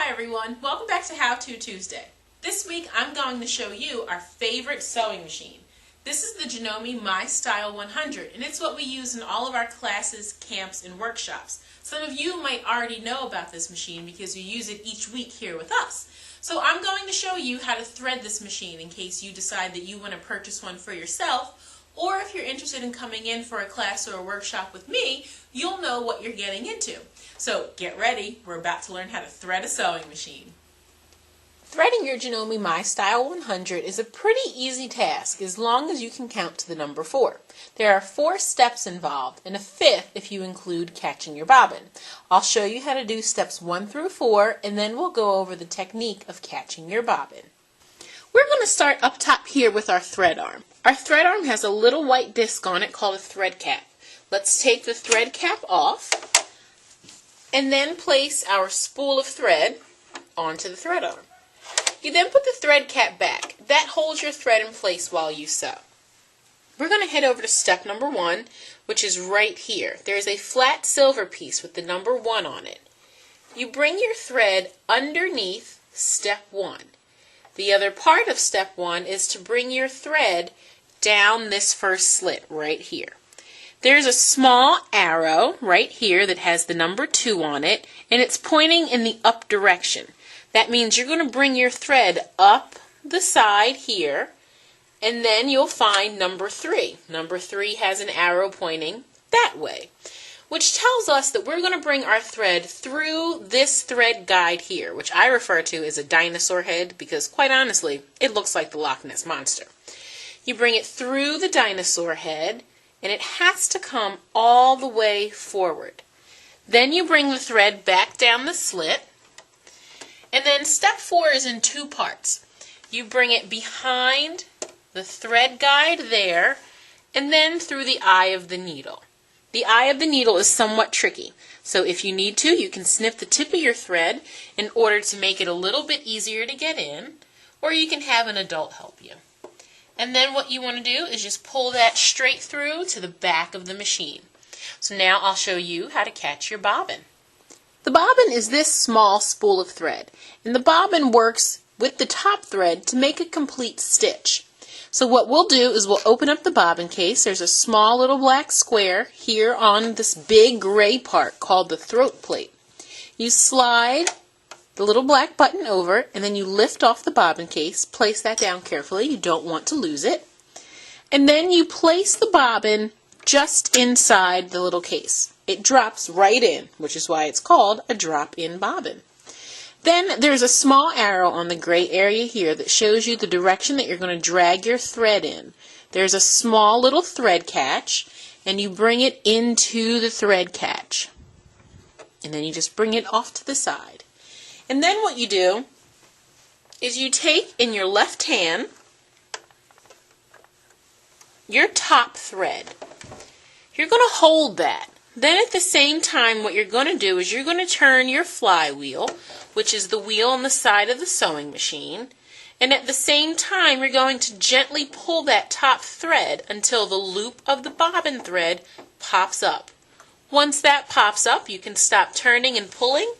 Hi everyone, welcome back to How To Tuesday. This week I'm going to show you our favorite sewing machine. This is the Janome MyStyle 100 and it's what we use in all of our classes, camps, and workshops. Some of you might already know about this machine because you use it each week here with us. So I'm going to show you how to thread this machine in case you decide that you want to purchase one for yourself, or if you're interested in coming in for a class or a workshop with me, you'll know what you're getting into. So get ready, we're about to learn how to thread a sewing machine. Threading your Janome MyStyle 100 is a pretty easy task as long as you can count to the number 4. There are 4 steps involved and a 5th if you include catching your bobbin. I'll show you how to do steps 1 through 4 and then we'll go over the technique of catching your bobbin. We're going to start up top here with our thread arm. Our thread arm has a little white disc on it called a thread cap. Let's take the thread cap off and then place our spool of thread onto the thread arm. You then put the thread cap back. That holds your thread in place while you sew. We're going to head over to step number 1, which is right here. There's a flat silver piece with the number 1 on it. You bring your thread underneath step 1. The other part of step 1 is to bring your thread down this first slit right here. There's a small arrow right here that has the number 2 on it, and it's pointing in the up direction. That means you're going to bring your thread up the side here, and then you'll find number 3. Number 3 has an arrow pointing that way, which tells us that we're going to bring our thread through this thread guide here, which I refer to as a dinosaur head because, quite honestly, it looks like the Loch Ness Monster. You bring it through the dinosaur head, and it has to come all the way forward. Then you bring the thread back down the slit, and then step 4 is in 2 parts. You bring it behind the thread guide there, and then through the eye of the needle. The eye of the needle is somewhat tricky, so if you need to, you can snip the tip of your thread in order to make it a little bit easier to get in, or you can have an adult help you. And then what you want to do is just pull that straight through to the back of the machine. So now I'll show you how to catch your bobbin. The bobbin is this small spool of thread, and the bobbin works with the top thread to make a complete stitch. So what we'll do is we'll open up the bobbin case. There's a small little black square here on this big gray part called the throat plate. You slide the little black button over, and then you lift off the bobbin case. Place that down carefully. You don't want to lose it. And then you place the bobbin just inside the little case. It drops right in, which is why it's called a drop-in bobbin. Then there's a small arrow on the gray area here that shows you the direction that you're going to drag your thread in. There's a small little thread catch, and you bring it into the thread catch. And then you just bring it off to the side. And then what you do is you take in your left hand your top thread. You're going to hold that. Then at the same time what you're going to do is you're going to turn your flywheel, which is the wheel on the side of the sewing machine, and at the same time you're going to gently pull that top thread until the loop of the bobbin thread pops up. Once that pops up, you can stop turning and pulling,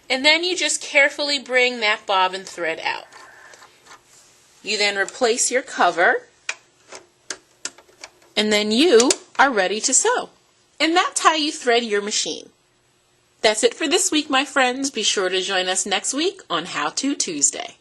and then you just carefully bring that bobbin thread out. You then replace your cover, and then you are ready to sew. And that's how you thread your machine. That's it for this week, my friends. Be sure to join us next week on How To Tuesday.